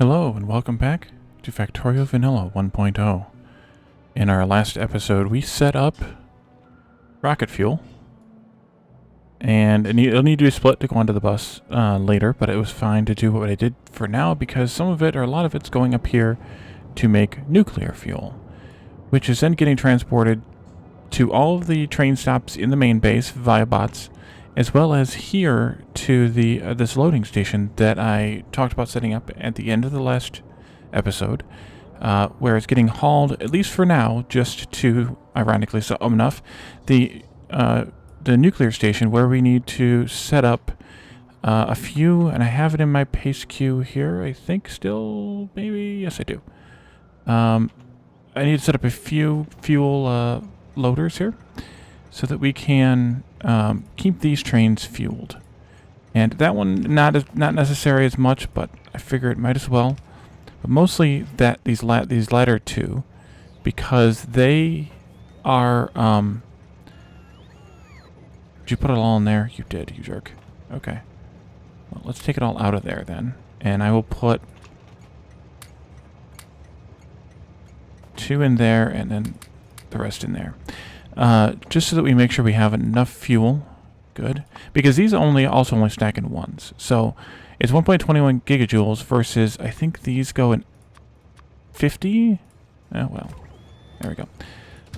Hello and welcome back to Factorio Vanilla 1.0. In our last episode, we set up rocket fuel, and it'll need to be split to go onto the bus later, but it was fine to do what I did for now because some of it, or a lot of it's, going up here to make nuclear fuel, which is then getting transported to all of the train stops in the main base via bots, as well as here to the this loading station that I talked about setting up at the end of the last episode, where it's getting hauled, at least for now, just to, ironically so enough, the nuclear station where we need to set up a few, and I have it in my paste queue here, I think still, maybe, yes I do. I need to set up a few fuel loaders here, so that we can keep these trains fueled. And that one not necessary as much, but I figure it might as well. But mostly that these latter two, because they are. Did you put it all in there? You did, you jerk. Okay. Well, let's take it all out of there then, and I will put 2 in there, and then the rest in there. Just so that we make sure we have enough fuel. Good. Because these also only stack in ones. So it's 1.21 gigajoules versus, I think these go in 50? Oh, well. There we go.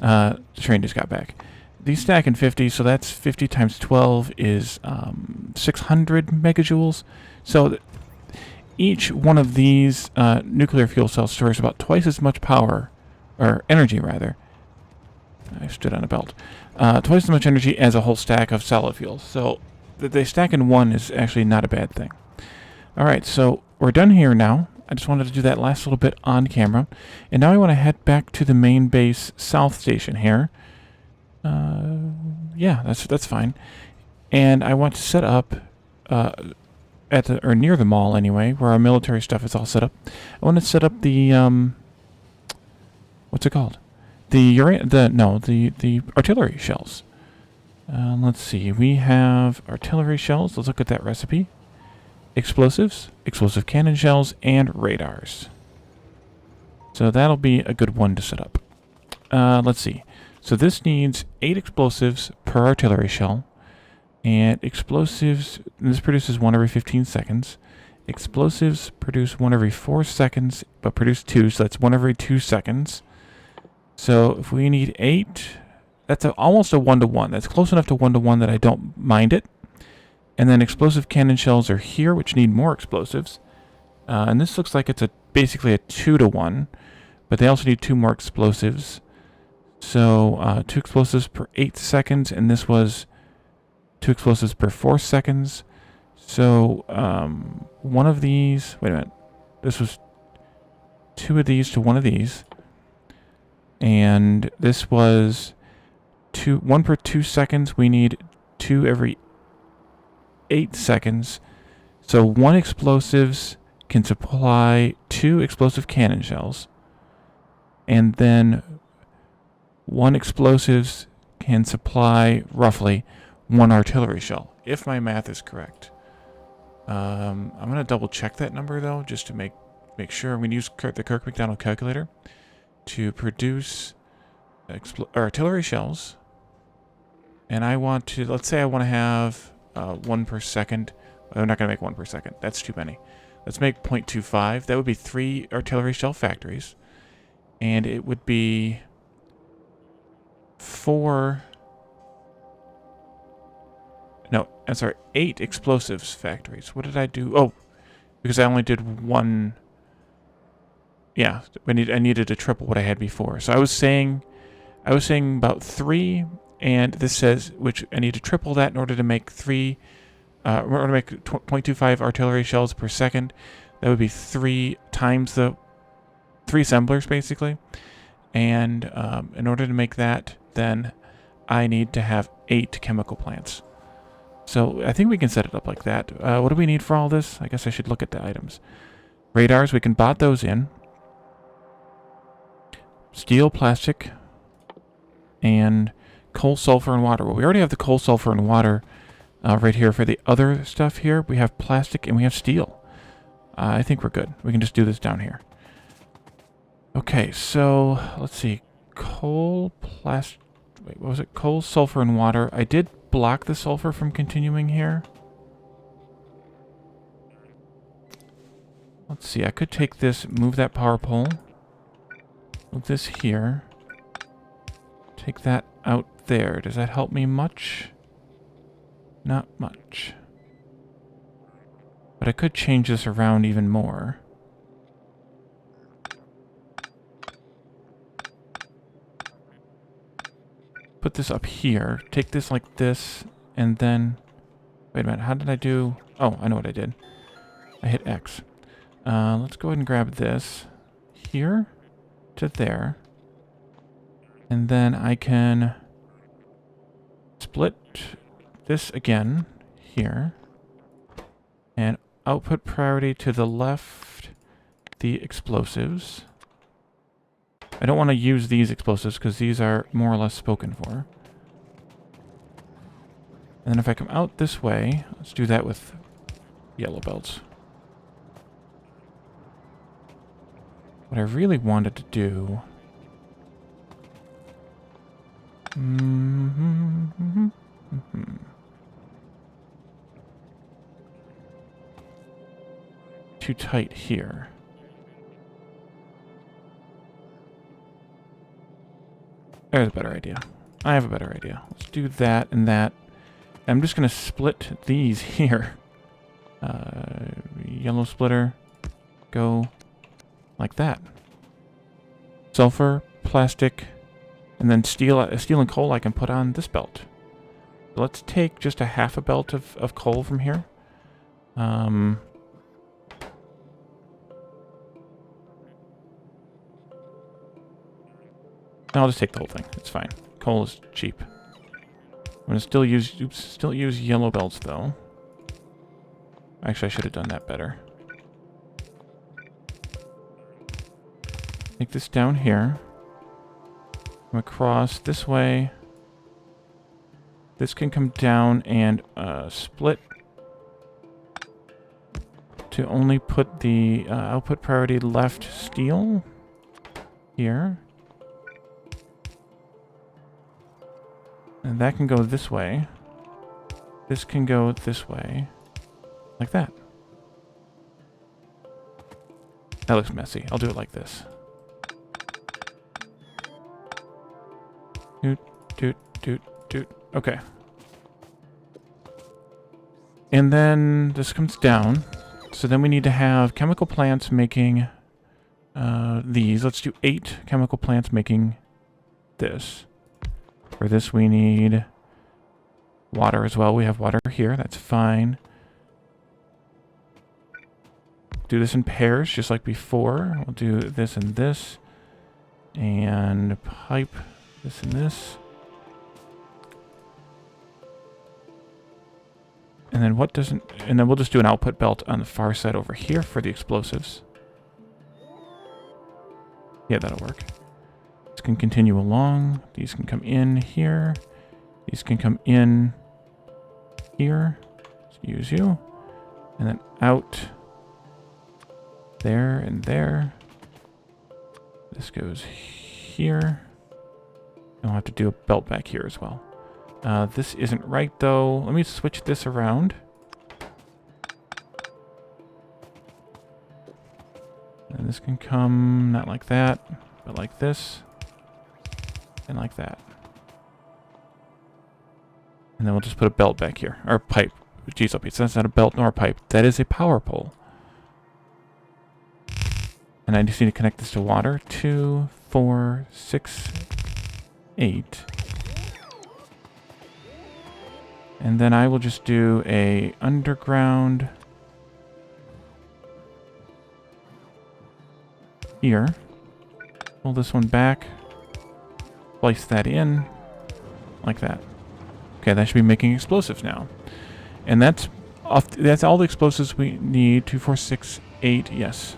The train just got back. These stack in 50, so that's 50 times 12 is 600 megajoules. So each one of these nuclear fuel cells stores about twice as much power, or energy rather. I stood on a belt. Twice as much energy as a whole stack of solid fuel. So that they stack in one is actually not a bad thing. Alright, so we're done here now. I just wanted to do that last little bit on camera. And now I want to head back to the main base south station here. Yeah, that's fine. And I want to set up at the, or near the mall anyway, where our military stuff is all set up. I want to set up the what's it called? The artillery shells. Let's see. We have artillery shells. Let's look at that recipe. Explosives, explosive cannon shells, and radars. So that'll be a good one to set up. Let's see. So this needs 8 explosives per artillery shell. And explosives, this produces 1 every 15 seconds. Explosives produce 1 every 4 seconds, but produce 2, so that's 1 every 2 seconds. So if we need 8, that's almost a 1-to-1. That's close enough to 1-to-1 that I don't mind it. And then explosive cannon shells are here, which need more explosives. And this looks like it's basically a 2-to-1, but they also need 2 more explosives. So 2 explosives per 8 seconds, and this was 2 explosives per 4 seconds. So one of these, wait a minute, this was 2 of these to 1 of these. And this was 1 per 2 seconds. We need 2 every 8 seconds. So 1 explosives can supply 2 explosive cannon shells. And then 1 explosives can supply roughly 1 artillery shell, if my math is correct. I'm going to double check that number though, just to make sure. I'm going to use the Kirk McDonald calculator to produce artillery shells, and I want to, let's say I want to have 1 per second. I'm not going to make 1 per second. That's too many. Let's make 0.25. That would be 3 artillery shell factories, and it would be 8 explosives factories. What did I do? Oh, because I only did 1. Yeah, I needed to triple what I had before. So I was saying about 3, and this says, which I need to triple that in order to make 3, in order to make 0.25 artillery shells per second. That would be 3 times the 3 assemblers, basically. And in order to make that, then I need to have 8 chemical plants. So I think we can set it up like that. What do we need for all this? I guess I should look at the items. Radars, we can bot those in. Steel, plastic, and coal, sulfur, and water. Well, we already have the coal, sulfur, and water right here. For the other stuff here, we have plastic and we have steel. I think we're good. We can just do this down here. Okay, so let's see. Coal, wait, what was it? Coal, sulfur, and water. I did block the sulfur from continuing here. Let's see. I could take this, move that power pole. Move this here. Take that out there. Does that help me much? Not much. But I could change this around even more. Put this up here. Take this like this, and then... Wait a minute, how did I do... Oh, I know what I did. I hit X. Let's go ahead and grab this here to there. And then I can split this again here. And output priority to the left, the explosives. I don't want to use these explosives because these are more or less spoken for. And then if I come out this way, let's do that with yellow belts. What I really wanted to do... Too tight here. There's a better idea. I have a better idea. Let's do that and that. I'm just going to split these here. Yellow splitter. Go like that. Sulfur, plastic, and then steel and coal I can put on this belt. So let's take just a half a belt of coal from here. I'll just take the whole thing. It's fine. Coal is cheap. I'm gonna still use yellow belts though. Actually, I should have done that better. Take this down here. Come across this way. This can come down and split to only put the output priority left steel here. And that can go this way. This can go this way. Like that. That looks messy. I'll do it like this. Doot, doot, doot, doot. Okay. And then this comes down. So then we need to have chemical plants making these. Let's do 8 chemical plants making this. For this we need water as well. We have water here. That's fine. Do this in pairs just like before. We'll do this and this. And pipe this and this. And then what doesn't... And then we'll just do an output belt on the far side over here for the explosives. Yeah, that'll work. This can continue along. These can come in here. These can come in here. Let's use you. And then out there and there. This goes here. And we'll have to do a belt back here as well. This isn't right though. Let me switch this around. And this can come not like that, but like this. And like that. And then we'll just put a belt back here. Or a pipe. Jeez, that's not a belt nor a pipe. That is a power pole. And I just need to connect this to water. 2, 4, 6, 8. And then I will just do a underground here. Pull this one back. Place that in. Like that. Okay, that should be making explosives now. And that's all the explosives we need. 2, 4, 6, 8. Yes.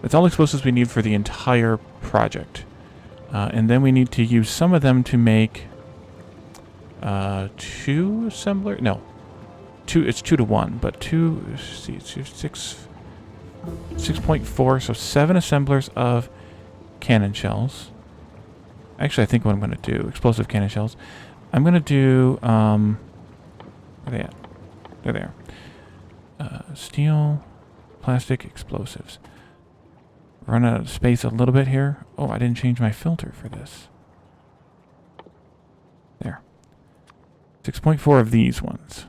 That's all the explosives we need for the entire project. And then we need to use some of them to make 2 assembler. No. it's 2 to 1, but 2, let's see, it's 6.4, so 7 assemblers of cannon shells. Actually, I think what I'm going to do, explosive cannon shells, I'm going to do, where are they at? They're there. Steel, plastic, explosives. Run out of space a little bit here. Oh, I didn't change my filter for this. There. 6.4 of these ones.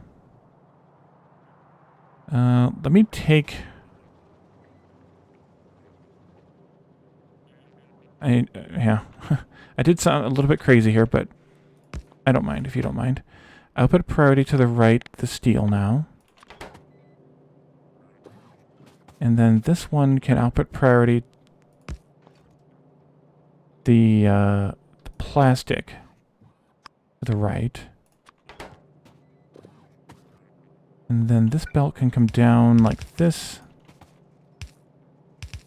Let me take... yeah. I did sound a little bit crazy here, but I don't mind if you don't mind. I'll put priority to the right, the steel now. And then this one can output priority the plastic to the right. And then this belt can come down like this.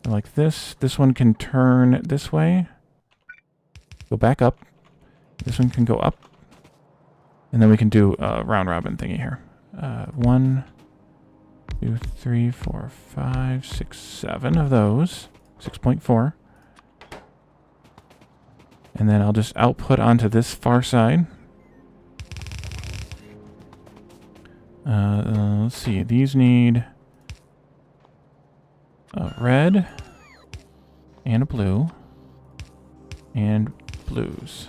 Like this. This one can turn this way. Go back up. This one can go up. And then we can do a round robin thingy here. 1, 2, 3, 4, 5, 6, 7 of those. 6.4. And then I'll just output onto this far side. Let's see. These need a red and a blue and blues.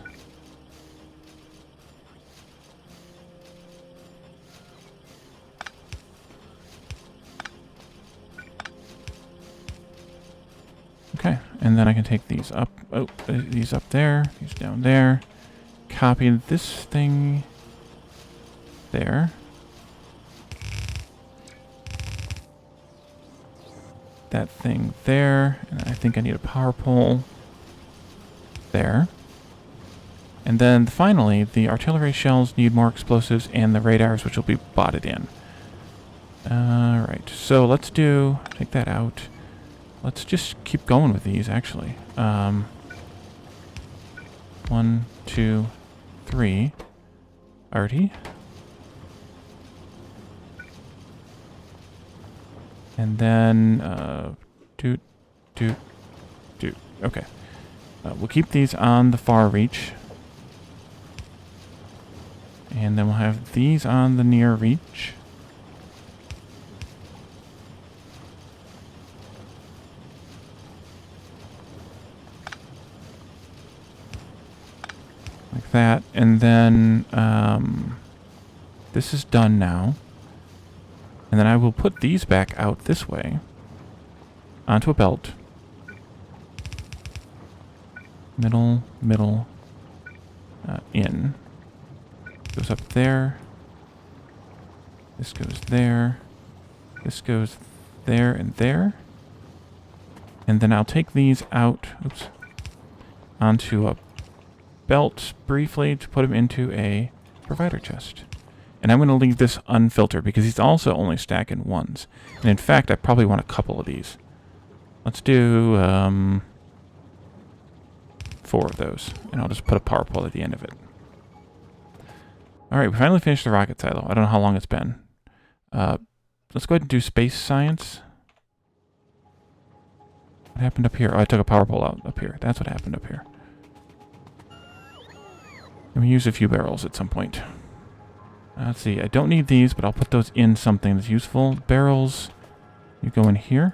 Okay, and then I can take these up. Oh, these up there, these down there. Copy this thing there. That thing there, and I think I need a power pole there. And then finally, the artillery shells need more explosives and the radars, which will be botted in. Alright, so let's take that out. Let's just keep going with these, actually. 1, 2, 3. Arty. And then, doot. Okay. We'll keep these on the far reach. And then we'll have these on the near reach. Like that. And then, this is done now. And then I will put these back out this way. Onto a belt. Middle, in. Goes up there. This goes there. This goes there and there. And then I'll take these out, oops, onto a belt briefly to put them into a provider chest. And I'm going to leave this unfiltered because he's also only stacking ones. And in fact, I probably want a couple of these. Let's do 4 of those. And I'll just put a power pole at the end of it. Alright, we finally finished the rocket silo. I don't know how long it's been. Let's go ahead and do space science. What happened up here? Oh, I took a power pole out up here. That's what happened up here. Let me use a few barrels at some point. Let's see, I don't need these, but I'll put those in something that's useful. Barrels, you go in here.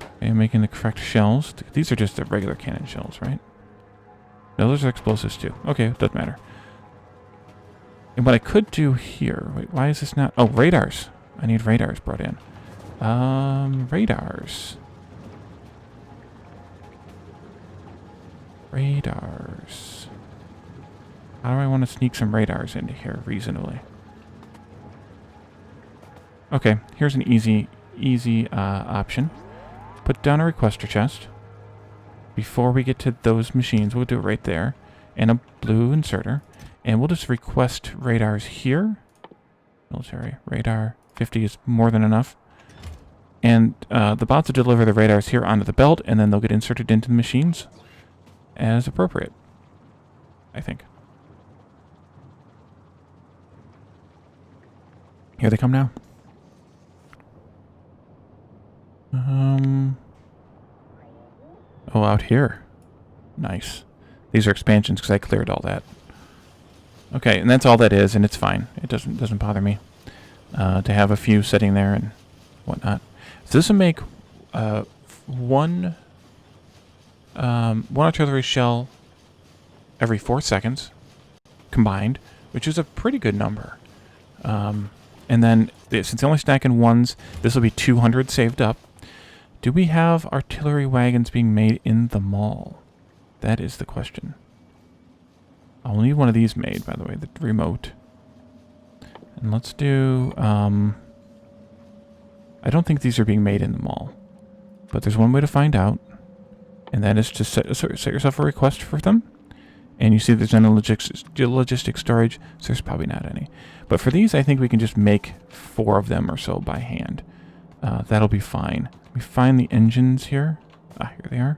Okay, I'm making the correct shells. These are just the regular cannon shells, right? No, those are explosives too. Okay, doesn't matter. And what I could do here... Wait, why is this not... Oh, radars. I need radars brought in. Radars. Radars. How do I want to sneak some radars into here reasonably? Okay, here's an easy option. Put down a requester chest. Before we get to those machines, we'll do it right there. And a blue inserter. And we'll just request radars here. Military radar 50 is more than enough. And the bots will deliver the radars here onto the belt, and then they'll get inserted into the machines as appropriate, I think. Here they come now. Oh, out here. Nice. These are expansions because I cleared all that. Okay, and that's all that is, and it's fine. It doesn't bother me to have a few sitting there and whatnot. So this will make one artillery shell every 4 seconds combined, which is a pretty good number. And then, since they only stack in ones, this will be 200 saved up. Do we have artillery wagons being made in the mall? That is the question. I'll need one of these made, by the way, the remote. And let's do... I don't think these are being made in the mall. But there's one way to find out. And that is to set yourself a request for them. And you see there's no logistic storage, so there's probably not any. But for these, I think we can just make 4 of them or so by hand. That'll be fine. We find the engines here. Ah, here they are.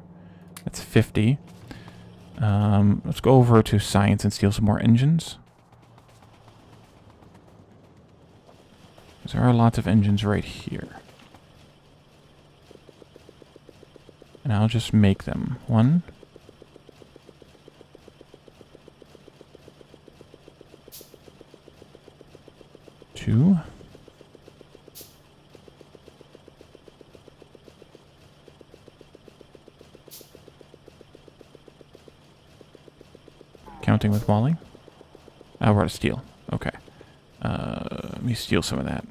That's 50. Let's go over to science and steal some more engines. There are lots of engines right here. And I'll just make them. 1. 2. Counting with Wally. We're out of steel. Okay. Let me steal some of that.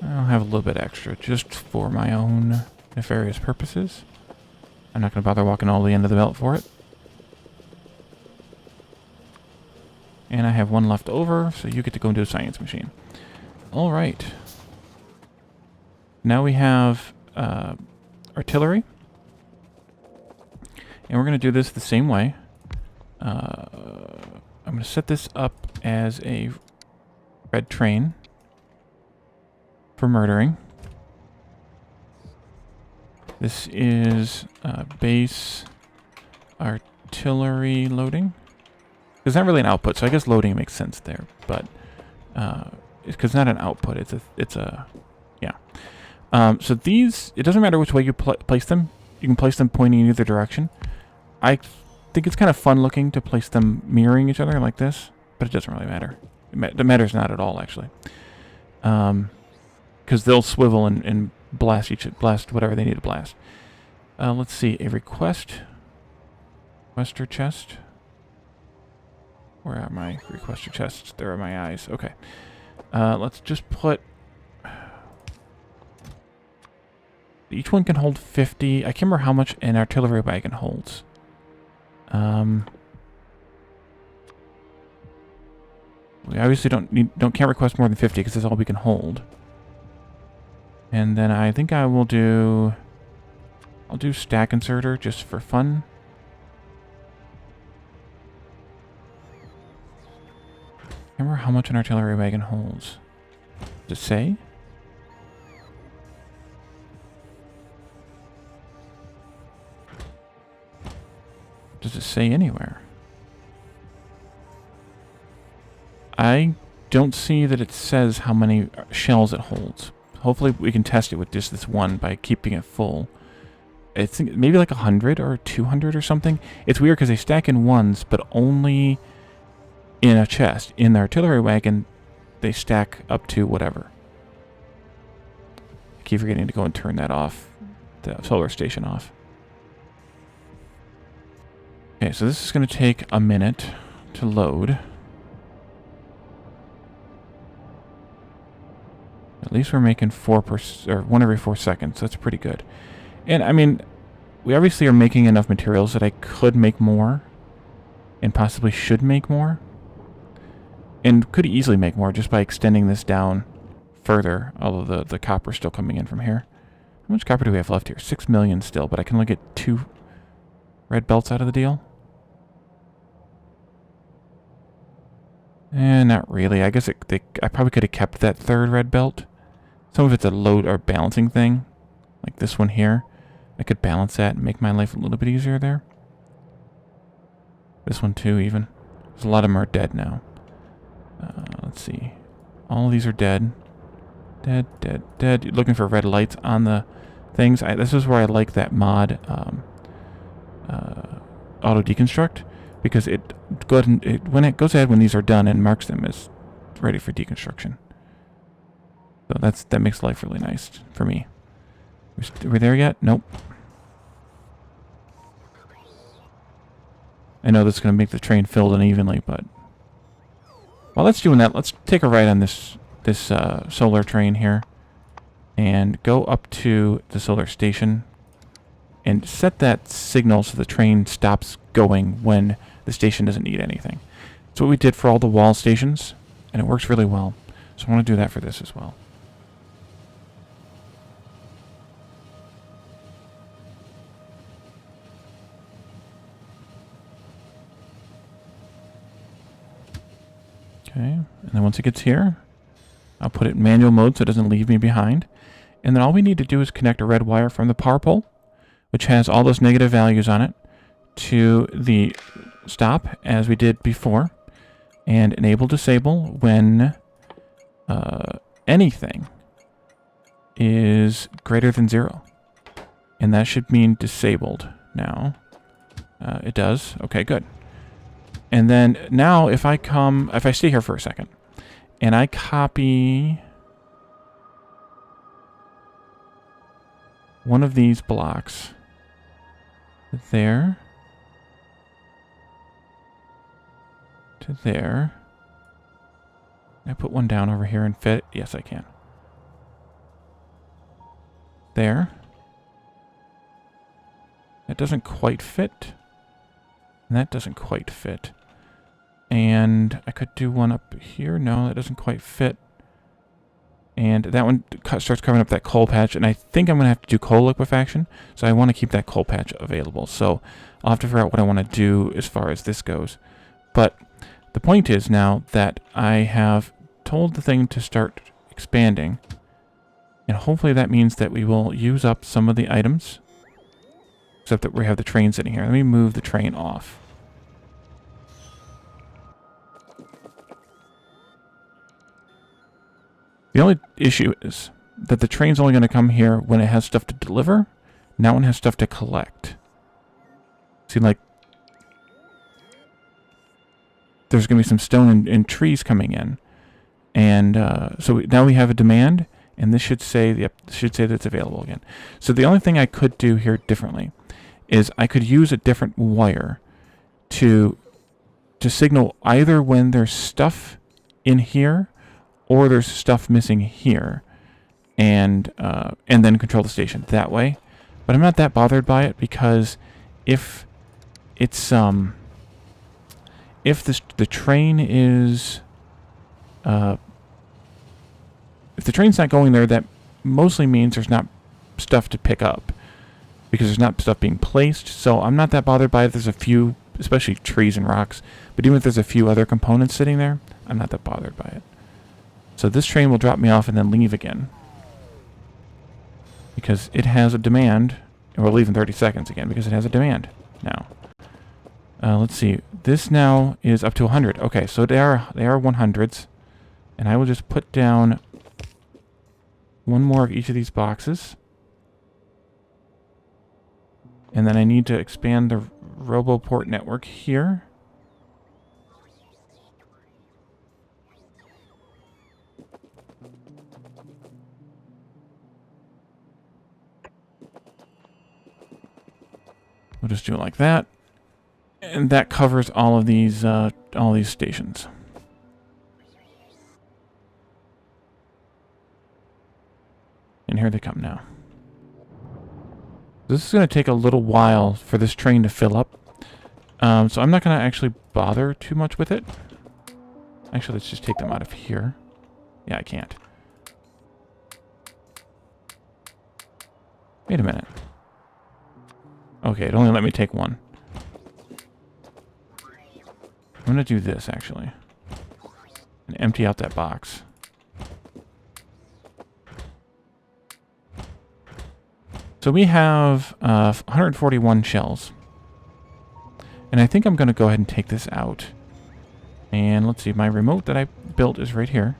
I'll have a little bit extra just for my own nefarious purposes. I'm not going to bother walking all the end of the belt for it. And I have 1 left over, so you get to go into a science machine. Alright. Now we have artillery. And we're going to do this the same way. I'm going to set this up as a red train for murdering. This is base artillery loading. There's not really an output, so I guess loading makes sense there. But because it's not an output, it's a yeah. So these, it doesn't matter which way you place them. You can place them pointing in either direction. I think it's kind of fun looking to place them mirroring each other like this, but it doesn't really matter. It matters not at all, actually. Because they'll swivel and blast whatever they need to blast. Let's see, a requester chest. Where are my requester chests? There are my eyes. Okay. Let's just put... Each one can hold 50. I can't remember how much an artillery wagon holds. We obviously can't request more than 50 because that's all we can hold. And then I think I'll do stack inserter just for fun. I can't remember how much an artillery wagon holds. Does it say? Does it say anywhere? I don't see that it says how many shells it holds. Hopefully we can test it with just this one by keeping it full. I think maybe like 100 or 200 or something. It's weird because they stack in ones, but only in a chest. In the artillery wagon, they stack up to whatever. I keep forgetting to go and turn that off, the solar station off. Okay, so this is going to take a minute to load. At least we're making 1 every 4 seconds. That's pretty good. And I mean, we obviously are making enough materials that I could make more, and possibly should make more, and could easily make more just by extending this down further. Although the copper is still coming in from here. How much copper do we have left here? 6 million still, but I can only get 2 red belts out of the deal. Not really. I guess I probably could have kept that 3rd red belt. Some of it's a load or balancing thing, like this one here. I could balance that and make my life a little bit easier there. This one too, even. There's a lot of them are dead now. Let's see. All of these are dead. Dead, dead, dead. You're looking for red lights on the things. This is where I like that mod, auto deconstruct, because when it goes ahead when these are done and marks them as ready for deconstruction. So that makes life really nice for me. Are we there yet? Nope. I know this is going to make the train filled unevenly, but while that's doing that, let's take a ride on this solar train here and go up to the solar station and set that signal so the train stops going when the station doesn't need anything. That's what we did for all the wall stations, and it works really well. So I want to do that for this as well. Okay, and then once it gets here, I'll put it in manual mode so it doesn't leave me behind. And then all we need to do is connect a red wire from the power pole, which has all those negative values on it, to the stop, as we did before, and enable disable when anything is greater than 0. And that should mean disabled now. It does. Okay, good. And then now if I stay here for a second, and I copy one of these blocks there to there. Can I put one down over here and fit? Yes, I can. There. That doesn't quite fit. And that doesn't quite fit. And I could do one up here. No, that doesn't quite fit. And that one starts covering up that coal patch. And I think I'm going to have to do coal liquefaction. So I want to keep that coal patch available. So I'll have to figure out what I want to do as far as this goes. But the point is now that I have told the thing to start expanding. And hopefully that means that we will use up some of the items. Except that we have the train sitting here. Let me move the train off. The only issue is that the train's only going to come here when it has stuff to deliver, not when it has stuff to collect. See, like, there's going to be some stone and trees coming in. And so now we have a demand, and this should say, that it's available again. So the only thing I could do here differently is I could use a different wire to signal either when there's stuff in here or there's stuff missing here, and then control the station that way. But I'm not that bothered by it, because if it's if the train is if the train's not going there, that mostly means there's not stuff to pick up, because there's not stuff being placed. So I'm not that bothered by it. There's a few, especially trees and rocks, but even if there's a few other components sitting there, I'm not that bothered by it. So this train will drop me off and then leave again, because it has a demand, and we'll leave in 30 seconds again because it has a demand now. Let's see. This now is up to 100. Okay, so they are 100s, and I will just put down one more of each of these boxes. And then I need to expand the RoboPort network here. We'll just do it like that. And that covers all of these stations. And here they come now. This is going to take a little while for this train to fill up. So I'm not going to actually bother too much with it. Actually, let's just take them out of here. Yeah, I can't. Wait a minute. Okay, it only let me take one. I'm going to do this, actually. And empty out that box. So we have 141 shells. And And I think I'm going to go ahead and take this out. And let's see, my remote that I built is right here.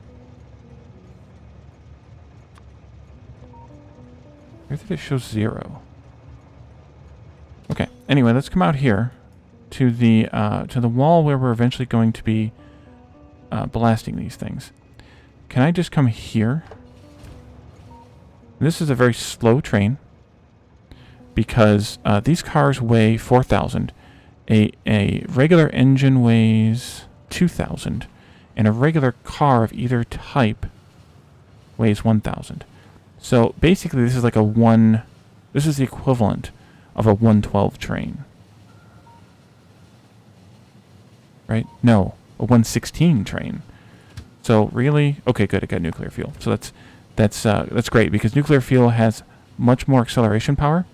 Where did it show 0? Okay, anyway, let's come out here to the wall where we're eventually going to be blasting these things. Can I just come here? This is a very slow train because these cars weigh 4,000. A regular engine weighs 2,000, and a regular car of either type weighs 1,000. So basically, this is like this is the equivalent of a 112 train. Right? No, a 116 train. So really, okay, good. It got nuclear fuel. So that's great because nuclear fuel has much more acceleration power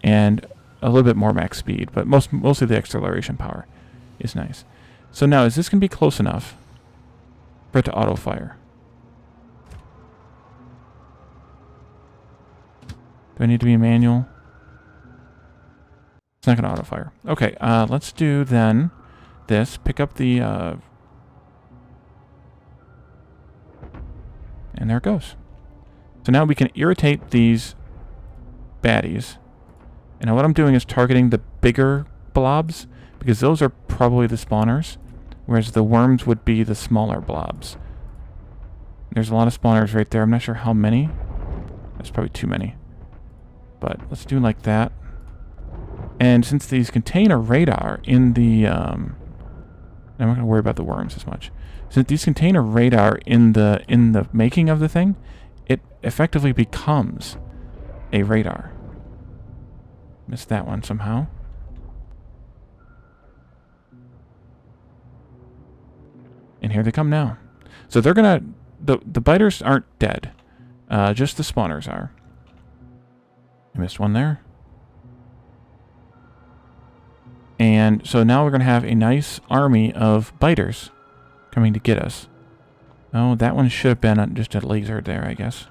and a little bit more max speed, but mostly the acceleration power is nice. So now, is this going to be close enough for it to auto fire? Do I need to be manual? It's not going to auto fire. Okay, let's do then this. Pick up the... and there it goes. So now we can irritate these baddies. And now what I'm doing is targeting the bigger blobs, because those are probably the spawners, whereas the worms would be the smaller blobs. There's a lot of spawners right there. I'm not sure how many. That's probably too many. But let's do like that. And since these contain a radar in the... I'm not going to worry about the worms as much. Since these contain a radar in the making of the thing, it effectively becomes a radar. Missed that one somehow. And here they come now. So they're gonna... The biters aren't dead. Just the spawners are. I missed one there. And so now we're going to have a nice army of biters coming to get us. Oh, that one should have been just a laser there, I guess.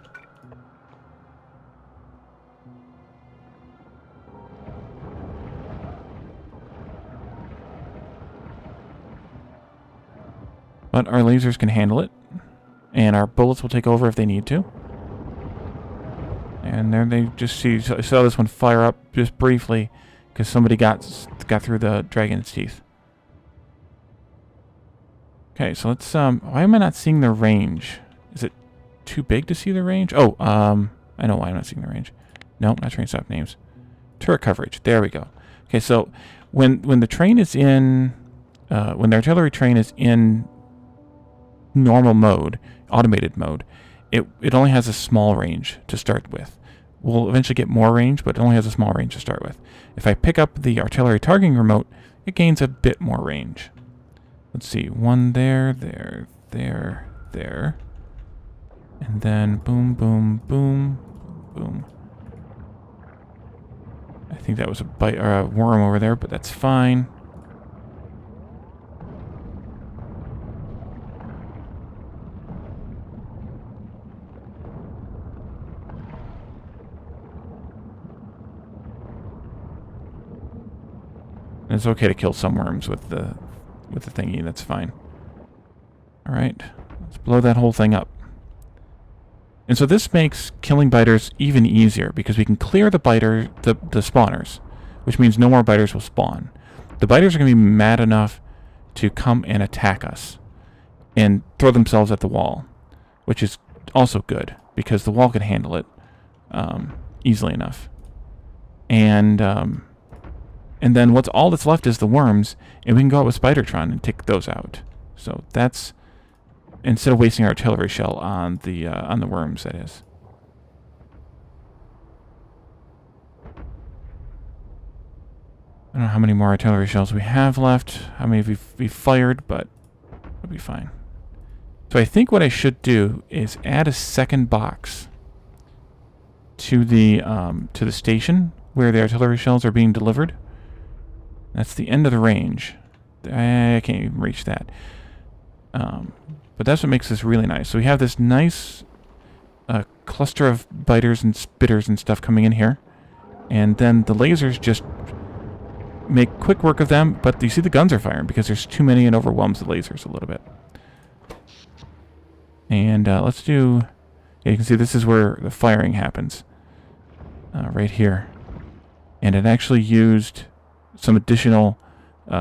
But our lasers can handle it. And our bullets will take over if they need to. And there they just saw this one fire up just briefly because somebody got through the dragon's teeth. Okay, so let's why am I not seeing the range? Is it too big to see the range? Oh, I know why I'm not seeing the range. No, not train stop names. Turret coverage. There we go. Okay, so when the train is in when the artillery train is in normal mode, automated mode, it only has a small range to start with. We'll eventually get more range, but it only has a small range to start with. If I pick up the artillery targeting remote, it gains a bit more range. Let's see, one there, there, there, there. And then boom, boom, boom, boom. I think that was a bite or a worm over there, but that's fine. And it's okay to kill some worms with the thingy, that's fine. Alright, let's blow that whole thing up. And so this makes killing biters even easier because we can clear the spawners, which means no more biters will spawn. The biters are going to be mad enough to come and attack us and throw themselves at the wall, which is also good because the wall can handle it easily enough. And then all that's left is the worms, and we can go out with Spidertron and take those out. So that's instead of wasting our artillery shell on the worms, that is. I don't know how many more artillery shells we have left, how many we've fired, but it'll be fine. So I think what I should do is add a second box to the station where the artillery shells are being delivered. That's the end of the range. I can't even reach that. But that's what makes this really nice. So we have this nice cluster of biters and spitters and stuff coming in here. And then the lasers just make quick work of them, but you see the guns are firing because there's too many and overwhelms the lasers a little bit. And let's do... Yeah, you can see this is where the firing happens. Right here. And it actually used some additional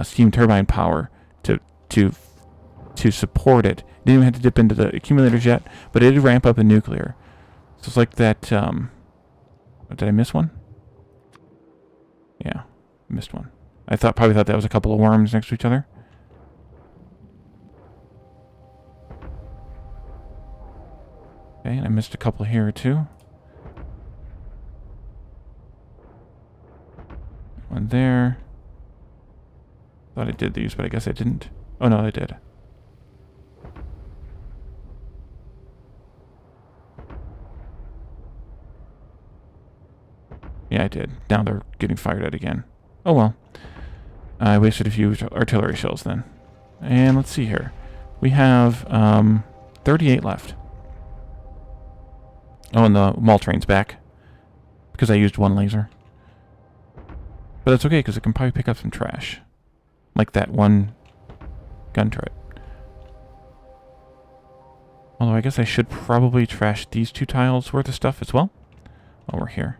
steam turbine power to support it. Didn't even have to dip into the accumulators yet, but it did ramp up the nuclear. So it's like that... did I miss one? Yeah, missed one. I probably thought that was a couple of worms next to each other. Okay, and I missed a couple here too. One there. Thought I did these, but I guess I didn't. Oh no, I did. Yeah, I did. Now they're getting fired at again. Oh well. I wasted a few artillery shells then. And let's see here. We have 38 left. Oh, and the mall train's back. Because I used one laser. But that's okay, because it can probably pick up some trash. Like that one gun turret. Although I guess I should probably trash these 2 tiles worth of stuff as well. While we're here.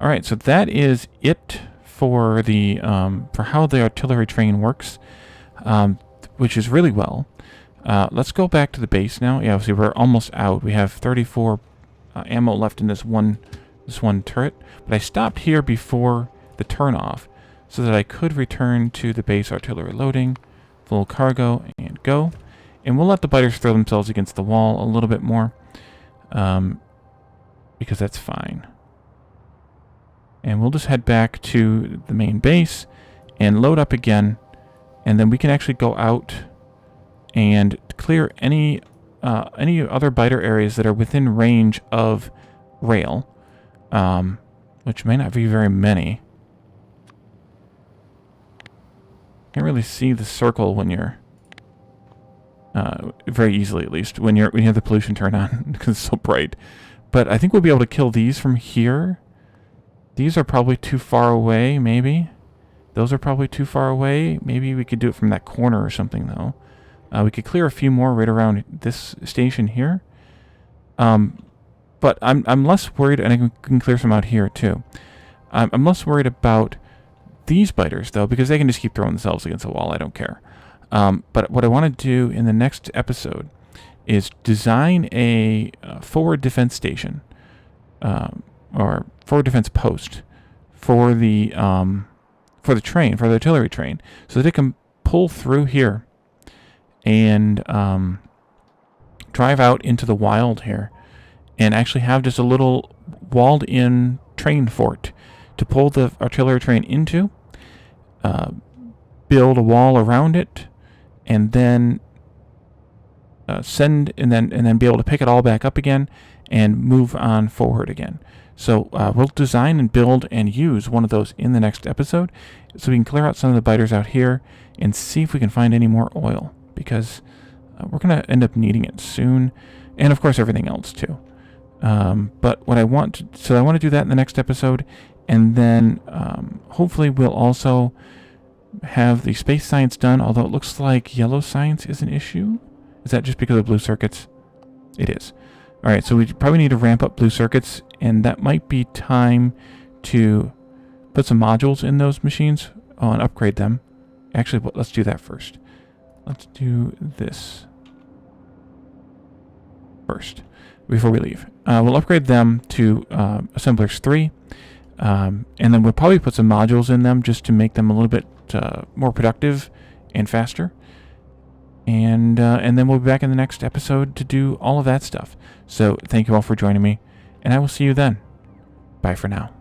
Alright, so that is it for the for how the artillery train works. Which is really well. Let's go back to the base now. Yeah, see, we're almost out. We have 34 ammo left in this one turret. But I stopped here before the turn-off so that I could return to the base artillery loading, full cargo, and go. And we'll let the biters throw themselves against the wall a little bit more because that's fine. And we'll just head back to the main base and load up again. And then we can actually go out and clear any other biter areas that are within range of rail, which may not be very many. Can't really see the circle when you're very easily, at least when you have the pollution turned on because it's so bright. But I think we'll be able to kill these from here. These are probably too far away, maybe. Those are probably too far away. Maybe we could do it from that corner or something, though. We could clear a few more right around this station here. But I'm less worried, and I can clear some out here, too. I'm less worried about these biters, though, because they can just keep throwing themselves against the wall. I don't care. But what I want to do in the next episode is design a forward defense station, or forward defense post for the train, for the artillery train, so that it can pull through here and drive out into the wild here and actually have just a little walled-in train fort to pull the artillery train into, build a wall around it, and then send and then be able to pick it all back up again and move on forward again. So we'll design and build and use one of those in the next episode, so we can clear out some of the biters out here and see if we can find any more oil, because we're going to end up needing it soon, and of course everything else too. But what I want to do that in the next episode, and then hopefully we'll also have the space science done, although it looks like yellow science is an issue. Is that just because of blue circuits? It is. Alright, so we probably need to ramp up blue circuits, and that might be time to put some modules in those machines and upgrade them. Actually, let's do that first. Let's do this first before we leave. We'll upgrade them to assemblers 3, and then we'll probably put some modules in them just to make them a little bit more productive and faster. And then we'll be back in the next episode to do all of that stuff. So thank you all for joining me, and I will see you then. Bye for now.